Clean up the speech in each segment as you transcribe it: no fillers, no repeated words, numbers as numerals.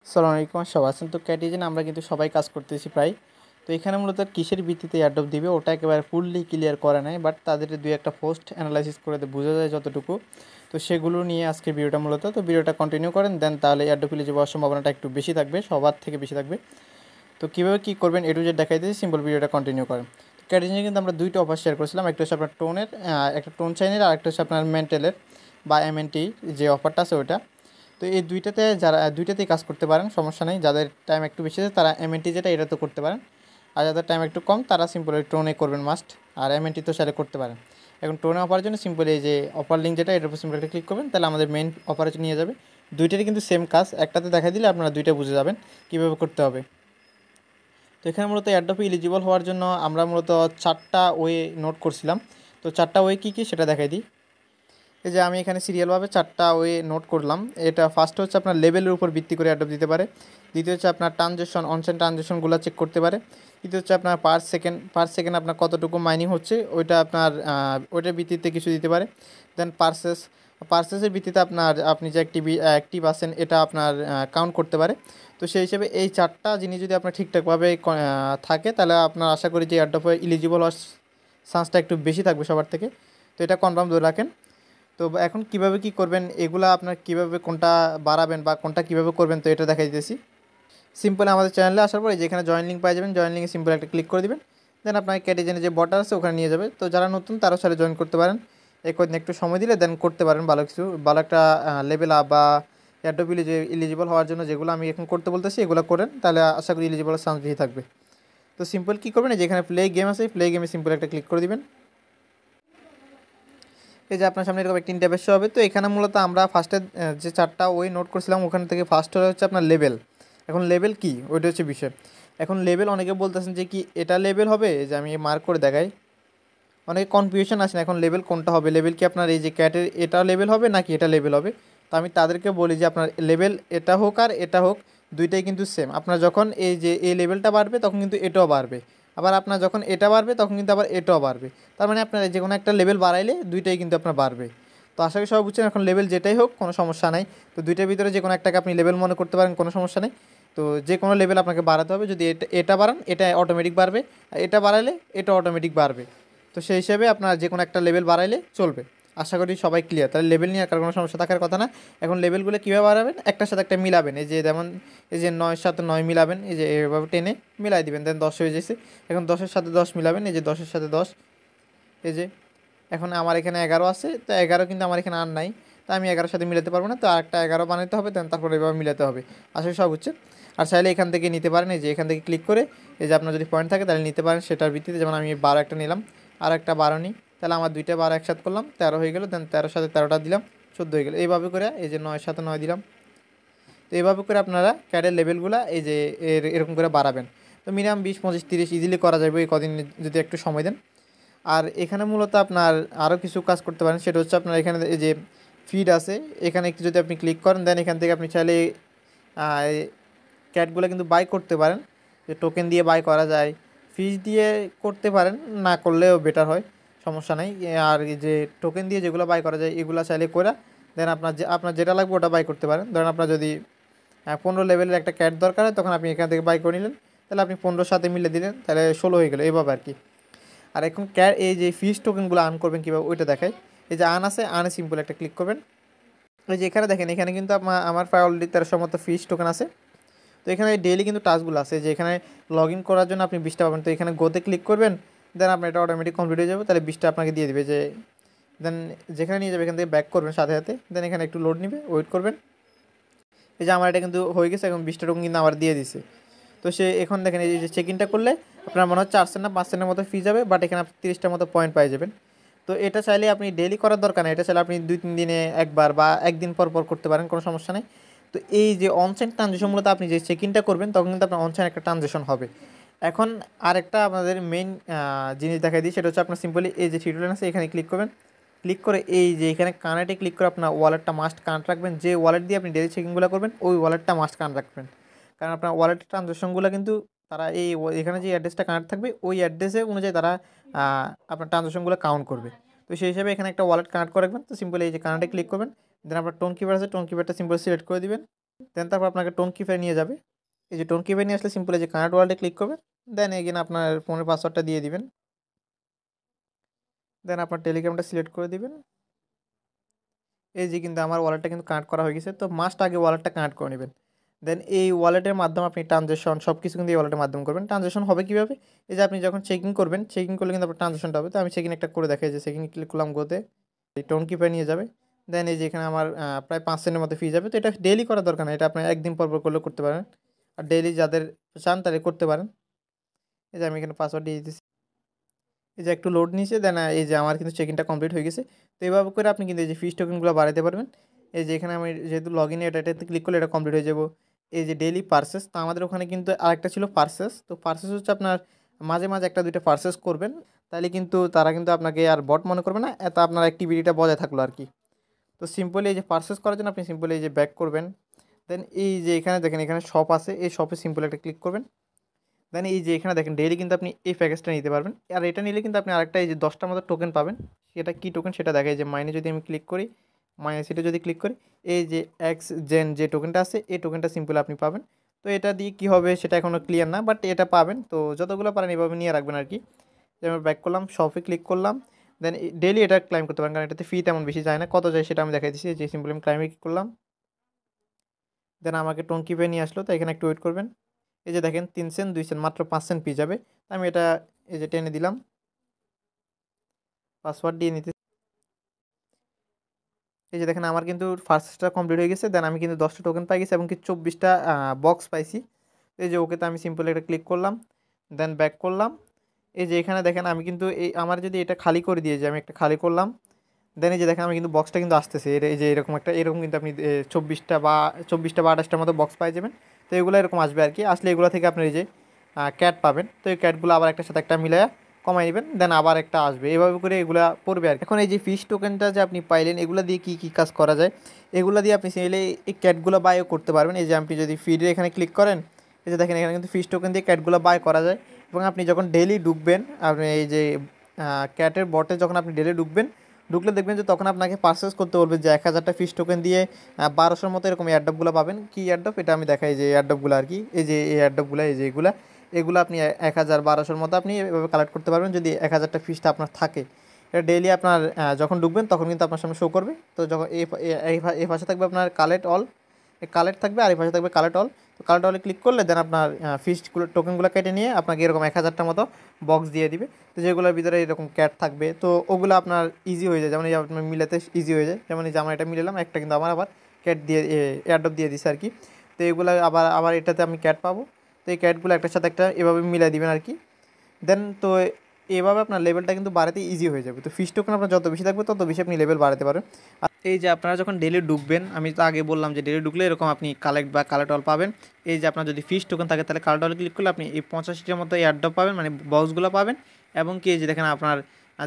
আসসালামু আলাইকুম, সবাই আছেন তো ক্যাটিজেন আমরা কিন্তু সবাই কাজ করতেছি প্রায়। তো এখানে মূলত কিসের ভিত্তিতে এয়ারড্রপ দিবে ওটা একেবারে ফুললি ক্লিয়ার করে নাই, বাট তাদের দুই একটা পোস্ট অ্যানালাইসিস করে বোঝা যায় যতটুকু। তো সেগুলো নিয়ে আজকে ভিডিওটা মূলত, তো ভিডিওটা কন্টিনিউ করেন দেন তাহলে এয়ারড্রপ এলিজিবল হওয়ার সম্ভাবনাটা একটু বেশি থাকবে, সবার থেকে বেশি থাকবে। তো কীভাবে কী করবেন এটু যে দেখাই দিয়েছি, সিম্পল ভিডিওটা কন্টিনিউ করেন। তো ক্যাটিজেনে কিন্তু আমরা দুইটা অফার শেয়ার করেছিলাম, একটা হচ্ছে আপনার টোনের, একটা টোন চাইনের, আর একটা হচ্ছে আপনার মেন্টেলের বা এমএনটি যে অফারটা আছে ওইটা। তো এই দুইটাতে যারা দুইটাতেই কাজ করতে পারেন, সমস্যা নেই। যাদের টাইম একটু বেশি আছে তারা এমএনটি যেটা এটা তো করতে পারেন, আর যাদের টাইম একটু কম তারা সিম্পল ওই টোনে করবেন মাস্ট, আর এমএনটি তো সেটা করতে পারেন। এখন টোনে অফারের জন্য সিম্পল এই যে অফার লিঙ্ক যেটা এটার উপর সিম্পল একটা ক্লিক করবেন, তাহলে আমাদের মেইন অফারে নিয়ে যাবে। দুইটারই কিন্তু সেম কাজ, একটাতে দেখা দিলে আপনারা দুইটা বুঝে যাবেন কীভাবে করতে হবে। তো এখানে মূলত এয়ারড্রপে এলিজিবল হওয়ার জন্য আমরা মূলত 4টা ওয়ে নোট করছিলাম। তো 4টা ওয়ে কী কী সেটা দেখাই দিই। এই যে আমি এখানে সিরিয়ালভাবে 4টা ওয়ে নোট করলাম। এটা ফার্স্ট হচ্ছে আপনার লেভেলের উপর ভিত্তি করে অ্যাডপ্ট দিতে পারে। দ্বিতীয় হচ্ছে আপনার ট্রানজেকশন, অনচাইন ট্রানজেকশনগুলো চেক করতে পারে। তৃতীয় হচ্ছে আপনার পার সেকেন্ড আপনার কতটুকু মাইনিং হচ্ছে ওইটা আপনার ওইটার ভিত্তিতে কিছু দিতে পারে। দেন পার্সেসের ভিত্তিতে আপনি যে অ্যাক্টিভ আছেন এটা আপনার কাউন্ট করতে পারে। তো সেই হিসেবে এই 4টা জিনিস যদি আপনার ঠিকঠাকভাবে থাকে তাহলে আপনার আশা করি যে এয়ারড্রপে এলিজিবল হওয়ার চান্সটা একটু বেশি থাকবে সবার থেকে। তো এটা কনফার্ম ধরে রাখেন। তো এখন কিভাবে কি করবেন, এগুলা আপনার কিভাবে কোনটা বাড়াবেন বা কোনটা কিভাবে করবেন, তো এটা দেখাই দিতেছি। সিম্পল আমাদের চ্যানেলে আসার পরে যেখানে জয়েন লিঙ্ক পাই যাবেন, জয়েন লিঙ্কে সিম্পল একটা ক্লিক করে দিবেন। দেন আপনার ক্যাটিজেনে যে বটার আছে ওখানে নিয়ে যাবে। তো যারা নতুন তারাও সাথে জয়েন করতে পারেন, এই কদিন একটু সময় দিলে দেন করতে পারেন ভালো কিছু, ভালো একটা লেভেল আপ বা এয়ারড্রপ এলিজিবল হওয়ার জন্য যেগুলো আমি এখন করতে বলতেছি এগুলো করেন, তাহলে আশা করি এলিজিবল চান্স বেশি থাকবে। তো সিম্পল কী করবেন, যেখানে প্লে গেম আছে প্লে গেমে সিম্পল একটা ক্লিক করে দিবেন। এই যে আপনার সামনে এরকম একটা ইন্টারফেস শো হবে। তো এখানে মূলত আমরা ফার্স্টে যে 4টা ওই নোট করছিলাম ওখান থেকে ফার্স্ট হচ্ছে আপনার লেভেল। এখন লেভেল কি ওইটা হচ্ছে বিষয়। এখন লেভেল অনেকে বলতেছেন যে কি এটা লেভেল হবে, যে আমি মার্ক করে দেখাই। অনেকে কনফিউশন আসেন এখন লেভেল কোনটা হবে, লেভেল কি আপনার এই যে ক্যাটের এটা লেভেল হবে নাকি এটা লেভেল হবে। তো আমি তাদেরকে বলি যে আপনার লেভেল এটা হোক আর এটা হোক দুইটাই কিন্তু সেম। আপনার যখন এই যে এই লেভেলটা বাড়বে তখন কিন্তু এটাও বাড়বে, আবার আপনার যখন এটা বাড়বে তখন কিন্তু আবার এটাও বাড়বে। তার মানে আপনার যে কোনো একটা লেভেল বাড়াইলে দুইটাই কিন্তু আপনার বাড়বে। তো আশা করি সবাই বুঝছেন, এখন লেভেল যেটাই হোক কোনো সমস্যা নাই। তো দুইটার ভিতরে যে কোনো একটাকে আপনি লেভেল মনে করতে পারেন, কোনো সমস্যা নেই। তো যে কোনো লেভেল আপনাকে বাড়াতে হবে, যদি এটা বাড়ান এটা অটোমেটিক বাড়বে, আর এটা বাড়ালে এটা অটোমেটিক বাড়বে। তো সেই হিসেবে আপনার যে কোনো একটা লেভেল বাড়াইলে চলবে। আশা করি সবাই ক্লিয়ার, তাহলে লেভেল নিয়ে আর কারো কোনো সমস্যা থাকার কথা না। এখন লেভেলগুলো কীভাবে বাড়াবেন, একটার সাথে একটা মিলাবেন। এই যে যেমন এই যে 9-এর সাথে 9 মিলাবেন, এই যে এভাবে টেনে মিলাই দিবেন, দেন 10 হয়ে যাচ্ছে। এখন 10-এর সাথে 10 মিলাবেন, এই যে 10-এর সাথে 10। এই যে এখন আমার এখানে 11 আছে, তো 11 কিন্তু আমার এখানে আর নাই, তো আমি 11-এর সাথে মিলাতে পারবো না, তো আরেকটা 11 বানাতে হবে, দেন তারপরে এভাবে মিলাতে হবে। আসলে সব হচ্ছে। আর চাইলে এখান থেকে নিতে পারেন, এই যে এখান থেকে ক্লিক করে এই যে আপনার যদি পয়েন্ট থাকে তাহলে নিতে পারেন সেটার ভিত্তিতে। যেমন আমি 12 একটা নিলাম, আর একটা 12 নিই, তাহলে আমার দুইটা 12 একসাথে করলাম 13 হয়ে গেল, দেন 13-এর সাথে 13টা দিলাম 14 হয়ে গেল। এইভাবে করে এই যে 9-এর সাথে 9 দিলাম। তো এইভাবে করে আপনারা ক্যাডের লেভেলগুলো এই যে এরকম করে বাড়াবেন। তো মিনিমাম 20, 25, 30 ইজিলি করা যাবে এই কদিন যদি একটু সময় দেন। আর এখানে মূলত আপনার আরও কিছু কাজ করতে পারেন, সেটা হচ্ছে আপনার এখানে এই যে ফিড আছে এখানে একটু যদি আপনি ক্লিক করেন, দেন এখান থেকে আপনি চাইলে ক্যাটগুলো কিন্তু বাই করতে পারেন, যে টোকেন দিয়ে বাই করা যায়, ফিজ দিয়ে করতে পারেন, না করলেও বেটার হয়, সমস্যা নেই। আর এই যে টোকেন দিয়ে যেগুলো বাই করা যায় এগুলো চাইলে করে দেন আপনার যেটা লাগবে ওটা বাই করতে পারেন। ধরেন আপনার যদি 15 লেভেলের একটা ক্যাট দরকার হয় তখন আপনি এখান থেকে বাই করে নিলেন, তাহলে আপনি 15-এর সাথে মিলে দিলেন, তাহলে 16 হয়ে গেলো, এইভাবে আর কি। আর এখন এই যে ফিজ টোকেনগুলো আর্ন করবেন কীভাবে ওইটা দেখায়। এই যে আর্ন আছে, আর্নে সিম্পল একটা ক্লিক করবেন। এই যে এখানে দেখেন, এখানে কিন্তু আমার প্রায় অলরেডি 1300 মতো ফিজ টোকেন আছে। তো এখানে ডেইলি কিন্তু টাস্কগুলো আছে, যে এখানে লগ ইন করার জন্য আপনি 20টা পাবেন। তো এখানে গোতে ক্লিক করবেন, দেন আপনার এটা অটোমেটিক কমপ্লিট হয়ে যাবে, তাহলে 20টা আপনাকে দিয়ে দেবে। যে দেন যেখানে নিয়ে যাবে এখান থেকে ব্যাক করবেন সাথে সাথে, দেন এখানে একটু লোড নেবে, ওয়েট করবেন। এই যে আমার এটা কিন্তু হয়ে গেছে, এখন 20টা টোকেন কিন্তু আবার দিয়ে দিছে। তো সে এখন দেখেন এই যে চেক ইনটা করলে আপনার মনে হয় 4 সেন্ট না 5 সেন্টের মতো ফি যাবে, বাট এখানে আপনি 30টার মতো পয়েন্ট পাই যাবেন। তো এটা চাইলে আপনি ডেইলি করার দরকার নেই, এটা চাইলে আপনি 2-3 দিনে একবার বা একদিন পর পর করতে পারেন, কোনো সমস্যা নেই। তো এই যে অনচাইন ট্রানজেকশন মূলত আপনি যে চেক ইনটা করবেন তখন কিন্তু আপনার অনচাইন একটা ট্রানজেকশন হবে। এখন আরেকটা আপনাদের মেইন জিনিস দেখাই দিই, সেটা হচ্ছে আপনার সিম্পলি এই যে থ্রি লাইন আছে এখানে ক্লিক করবেন। ক্লিক করে এই যে এখানে কানেক্টে ক্লিক করে আপনার ওয়ালেটটা মাস্ট কানেক্ট রাখবেন, যে ওয়ালেট দিয়ে আপনি ডেইলি চেকিংগুলো করবেন ওই ওয়ালেটটা মাস্ট কানেক্ট রাখবেন। কারণ আপনার ওয়ালেটের ট্রানজ্যাকশনগুলো কিন্তু তারা এখানে যে অ্যাড্রেসটা কানেক্ট থাকবে ওই অ্যাড্রেসে অনুযায়ী তারা আপনার ট্রানজ্যাকশনগুলো কাউন্ট করবে। তো সেই হিসাবে এখানে একটা ওয়ালেট কানেক্ট করে রাখবেন। তো সিম্পলি এই যে কানেক্টে ক্লিক করবেন, দেন আপনার টোন কিপার আছে, টোন কিপারটা সিম্পল সিলেক্ট করে দিবেন। দেন তারপর আপনাকে টোনকিফাই নিয়ে যাবে। এই যে টোনকিফাই নিয়ে আসলে সিম্পল এই যে কানেক্ট ওয়ালেটে ক্লিক করবেন। দেন এগেইন আপনার ফোনের পাসওয়ার্ডটা দিয়ে দিবেন। দেন আপনার টেলিগ্রামটা সিলেক্ট করে দিবেন। এই যে কিন্তু আমার ওয়ালেটটা কিন্তু কানেক্ট করা হয়ে গেছে। তো মাস্ট আগে ওয়ালেটটা কানেক্ট করে নেবেন। দেন এই ওয়ালেটের মাধ্যমে আপনি ট্রানজ্যাকশন সব কিছু কিন্তু এই ওয়ালেটের মাধ্যমে করবেন। ট্রানজ্যাকশন হবে কীভাবে? এই যে আপনি যখন চেকিং করবেন, চেকিং করলে কিন্তু আপনার ট্রানজ্যাকশনটা হবে। তো আমি চেকিং একটা করে দেখাই, যে চেকিং ক্লিক করলাম গোতে, এই টোনকিপাই নিয়ে যাবে। দেন এই যে এখানে আমার প্রায় 5 সেন্টের মতো ফি যাবে। তো এটা ডেইলি করার দরকার নেই, এটা আপনি একদিন পর করলেও করতে পারেন। আর ডেইলি যাদের চান তারা করতে পারেন। এই যে আমি এখানে পাসওয়ার্ড দিয়ে দিতেছি। এই যে একটু লোড নিয়েছে, দেন এই যে আমার কিন্তু চেক-ইনটা কমপ্লিট হয়ে গেছে। তো এভাবে করে আপনি কিন্তু এই যে ফিস টোকেনগুলো বাড়াতে পারবেন। এই যে এখানে আমি যেহেতু লগ ইন এটাতে ক্লিক করলে এটা কমপ্লিট হয়ে যাবো। এই যে ডেইলি পারচেস, তো আমাদের ওখানে কিন্তু আরেকটা ছিল পারচেস। তো পারচেস হচ্ছে আপনার মাঝে, মাঝে 1-2টা পারচেস করবেন। তাইলে কিন্তু তারা কিন্তু আপনাকে আর বট মনে করবে না। এত আপনার অ্যাক্টিভিটিটা বজায় থাকলো আরকি। তো সিম্পলি এই যে পারচেস করার জন্য আপনি সিম্পলি এই যে ব্যাক করবেন। দেন এই যে এখানে দেখেন, এখানে শপ আছে। এই শপে সিম্পল একটা ক্লিক করবেন। দেন এই যে এখানে দেখেন ডেইলি কিন্তু আপনি এই প্যাকেজটা নিতে পারবেন। আর এটা নিলে কিন্তু আপনি আরেকটা এই যে 10টার মতো টোকেন পাবেন। সেটা কী টোকেন সেটা দেখায়, যে মাইনে যদি আমি ক্লিক করি, মাইনাসিতে যদি ক্লিক করি, এই যে এক্স জেন যে টোকেনটা আছে, এই টোকেনটা সিম্পল আপনি পাবেন। তো এটা দিয়ে কী হবে সেটা এখনও ক্লিয়ার না, বাট এটা পাবেন। তো যতগুলো পারেন এভাবে নিয়ে রাখবেন আর কি। যেমন ব্যাক করলাম, শপে ক্লিক করলাম। দেন ডেইলি এটা ক্লাইম করতে পারেন, কারণ এটাতে ফি তেমন বেশি যায় না। কত যায় সেটা আমি দেখাই দিচ্ছি। যে সিম্পল আমি ক্লাইমে ক্লিক করলাম। দেন আমাকে টোন কিপে নিয়ে আসলো। তো এখানে একটু ওয়েট করবেন। এই যে দেখেন 3 সেন্ট 2 সেন্ট মাত্র 5 সেন্ট পেয়ে যাবে। তো আমি এটা এই যে টেনে দিলাম, পাসওয়ার্ড দিয়ে নিতে। এই যে দেখেন আমার কিন্তু ফার্স্টটা কমপ্লিট হয়ে গেছে। দেন আমি কিন্তু 10টা টোকেন পাই গেছি এবং কি 24টা বক্স পাইছি। এই যে ওকেতে আমি সিম্পল এটা ক্লিক করলাম। দেন ব্যাক করলাম। এই যে এখানে দেখেন আমি কিন্তু এই আমার যদি এটা খালি করে দিয়ে যে আমি একটা খালি করলাম। দেন এই যে দেখেন আমি কিন্তু বক্সটা কিন্তু আসতেছে। এই যে এরকম একটা এরকম কিন্তু আপনি 24টা বা 28টার মতো বক্স পাই যাবেন। তো এগুলো এরকম আসবে আর কি। আসলে এগুলো থেকে আপনার এই যে ক্যাট পাবেন। তো এই ক্যাটগুলো আবার একটার সাথে একটা মিলায়া কমাই নেবেন। দেন আবার একটা আসবে। এভাবে করে এগুলা পড়বে আর কি। এখন এই যে ফিশ টোকেনটা যে আপনি পাইলেন, এগুলো দিয়ে কী কী কাজ করা যায়? এগুলো দিয়ে আপনি চাইলে এই ক্যাটগুলো বাইও করতে পারবেন। এই যে আপনি যদি ফিডে এখানে ক্লিক করেন, এই যে দেখেন এখানে কিন্তু ফিশ টোকেন দিয়ে ক্যাটগুলো বাই করা যায়। এবং আপনি যখন ডেইলি ঢুকবেন, আপনি এই যে ক্যাটের বটে যখন আপনি ডেইলি ঢুকবেন, ঢুকলে দেখবেন যে তখন আপনাকে পারচেস করতে বলবে যে 1000টা ফিশ টোকেন দিয়ে 1200-র মতো এরকম এয়ারড্রপগুলো পাবেন। কী এয়ারড্রপ এটা আমি দেখাই, যে এয়ারড্রপগুলো আর কি। এই যে এই এয়ারড্রপগুলো, এই যে এগুলো আপনি 1000-1200-র মতো আপনি এভাবে কালেক্ট করতে পারবেন যদি 1000টা ফিশটা আপনার থাকে। এটা ডেইলি আপনার যখন ঢুকবেন তখন কিন্তু আপনার সামনে শো করবে। তো যখন এই পাশে থাকবে আপনার কালেক্ট অল, কালেক্ট থাকবে, আর এই পাশে থাকবে কালেক্ট অল। তো কালেক্ট অলে ক্লিক করলে দেন আপনার ফিশগুলো টোকেনগুলো কেটে নিয়ে আপনাকে এরকম 1000টার মতো বক্স দিয়ে দিবে। তো যেগুলোর ভিতরে এরকম ক্যাট থাকবে, তো ওগুলো আপনার ইজি হয়ে যায়। যেমন এই আপনার মিলাতে ইজি হয়ে যায়। যেমন এই যে আমার এটা মিলালাম, একটা কিন্তু আমার আবার ক্যাট দিয়ে এয়ারড্রপ দিয়ে দিছে আর কি। তো এগুলো আবার আবার এটাতে আমি ক্যাট পাবো। তো এই ক্যাটগুলো একটার সাথে একটা এভাবে মিলাই দিবেন আর কি। দেন তো এভাবে আপনার লেভেলটা কিন্তু বাড়াতে ইজি হয়ে যাবে। তো ফিশ টোকেন আপনার যত বেশি থাকবে তত বেশি আপনি লেভেল বাড়াতে পারেন। আর এই যে আপনারা যখন ডেলি ঢুকবেন, আমি তো আগে বললাম যে ডেলি ঢুকলে এরকম আপনি কালেক্ট বা কালেক্ট অল পাবেন। এই যে আপনার যদি ফিশ টোকেন থাকে তাহলে কালেক্ট অল ক্লিক করলে আপনি এই 85টার মতো এয়ারড্রপ পাবেন, মানে বক্সগুলো পাবেন। এবং কি এই যে দেখেন আপনার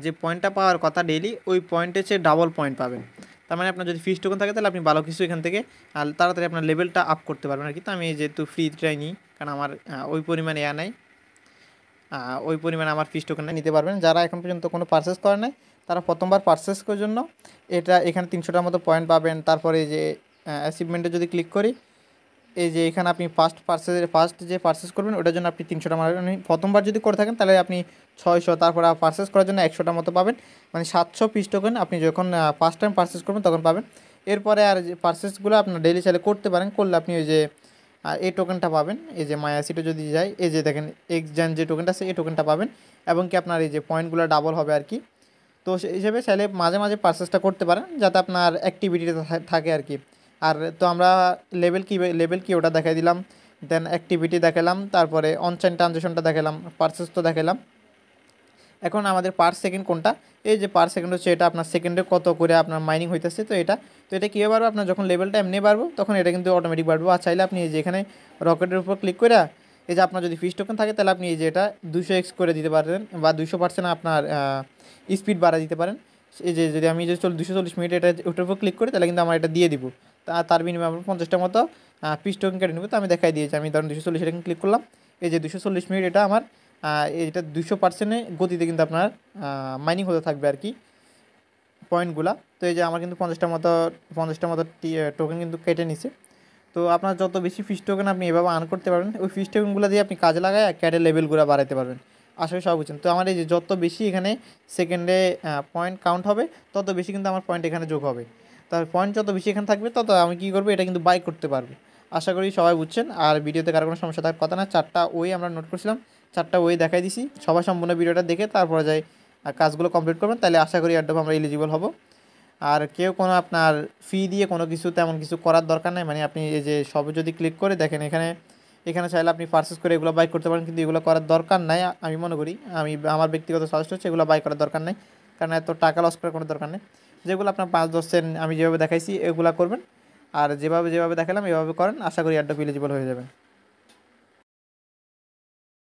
যে পয়েন্টটা পাওয়ার কথা ডেইলি, ওই পয়েন্টের চেয়ে ডাবল পয়েন্ট পাবেন। তার মানে আপনার যদি ফিশ টোকেন থাকে তাহলে আপনি ভালো কিছু এখান থেকে তাড়াতাড়ি আপনার লেভেলটা আপ করতে পারবেন আর কি। তো আমি যেহেতু ফ্রিটাই নিই, কারণ আমার ওই পরিমাণে নাই, ওই পরিমাণে আমার ফিস টোকেনটা নিতে পারবেন। যারা এখন পর্যন্ত কোনো পারচেস করে নাই, তারা প্রথমবার পারচেস করার জন্য এটা এখানে 300টার মতো পয়েন্ট পাবেন। তারপরে এই যে অ্যাচিভমেন্টে যদি ক্লিক করি, এই যে এখানে আপনি ফার্স্ট যে পারচেস করবেন ওটার জন্য আপনি 300টা মানে প্রথমবার যদি করে থাকেন তাহলে আপনি 600, তারপরে পারচেস করার জন্য 100টার মতো পাবেন, মানে 700 পিস টোকেন আপনি যখন ফার্স্ট টাইম পারচেস করবেন তখন পাবেন। এরপরে আর যে পারচেসগুলো আপনার ডেইলি চাইলে করতে পারেন, করলে আপনি ওই যে এই টোকেনটা পাবেন। এই যে মায়া সিটে যদি যাই, এই যে দেখেন এক্সজেন যে টোকেনটা আছে এই টোকেনটা পাবেন। এবং কি আপনার এই যে পয়েন্টগুলো ডাবল হবে আর কি। তো সেই হিসেবে চাইলে মাঝে মাঝে পারচেসটা করতে পারেন, যাতে আপনার অ্যাক্টিভিটিটা থাকে আর কি। আর তো আমরা লেভেল কি ওটা দেখাই দিলাম। দেন অ্যাক্টিভিটি দেখালাম, তারপরে অনচাইন ট্রানজেকশনটা দেখালাম, পারচেস তো দেখালাম। এখন আমাদের পার সেকেন্ড কোনটা, এই যে পার সেকেন্ড হচ্ছে এটা আপনার সেকেন্ডে কত করে আপনার মাইনিং হইতেছে। তো এটা কীভাবে বাড়বে, আপনার যখন লেভেলটা এমনি বাড়বো তখন এটা কিন্তু অটোমেটিক বাড়বে। আর চাইলে আপনি এই যে এখানে রকেটের উপর ক্লিক করে, এই যে আপনার যদি ফিস টোকেন থাকে তাহলে আপনি এই যে এটা 200x করে দিতে পারেন, বা 200% আপনার স্পিড বাড়া দিতে পারেন। এই যে যদি আমি যে 240 মিনিট এটা ওটার উপর ক্লিক করি তাহলে কিন্তু আমার এটা দিয়ে দিব। তার বিনিময়ে আমরা 50টার মতো পিস টোকেন কেটে নেব। তো আমি দেখাই দিয়েছি, আমি ধরুন 240 এটা ক্লিক করলাম। এই যে 240 মিনিট এটা আমার এটা 200% গতিতে কিন্তু আপনার মাইনিং হতে থাকবে আর কি পয়েন্টগুলা। তো এই যে আমার কিন্তু 50টার মতো টোকেন কিন্তু কেটে নিছে। তো আপনার যত বেশি ফিস টোকেন আপনি এভাবে আর্ন করতে পারবেন, ওই ফিস টোকেনগুলো দিয়ে আপনি কাজে লাগায় ক্যাডের লেভেলগুলো বাড়াতে পারবেন। আশা করি সব বুঝছেন। তো আমার এই যে যত বেশি এখানে সেকেন্ডে পয়েন্ট কাউন্ট হবে তত বেশি কিন্তু আমার পয়েন্ট এখানে যোগ হবে। তার পয়েন্ট যত বেশি এখানে থাকবে তত আমি কী করবো, এটা কিন্তু বাই করতে পারবো। আশা করি সবাই বুঝছেন। আর ভিডিওতে কারো কোনো সমস্যা থাকার কথা না, 4টা ওয়ে আমরা নোট করছিলাম, 4টা ওয়ে দেখাই দিছি। সবাই সম্পূর্ণ ভিডিওটা দেখে তারপরে যাই কাজগুলো কমপ্লিট করবেন, তাহলে আশা করি এয়ারড্রপ আমরা এলিজিবল হব। আর কেউ কোনো আপনার ফি দিয়ে কোনো কিছু তেমন কিছু করার দরকার নেই। মানে আপনি এই যে সবে যদি ক্লিক করে দেখেন এখানে, এখানে চাইলে আপনি পারচেস করে এগুলো বাই করতে পারেন, কিন্তু এগুলো করার দরকার নাই। আমি মনে করি, আমার ব্যক্তিগত সাজেস্ট হচ্ছে এগুলো বাই করার দরকার নেই, কারণ এত টাকা লস করার কোনো দরকার নেই। যেগুলো আপনার 5-10 সেন্ট আমি যেভাবে দেখাইছি এগুলো করবেন, আর যেভাবে দেখালাম এভাবে করেন, আশা করি এয়ারড্রপ এলিজিবল হয়ে যাবেন।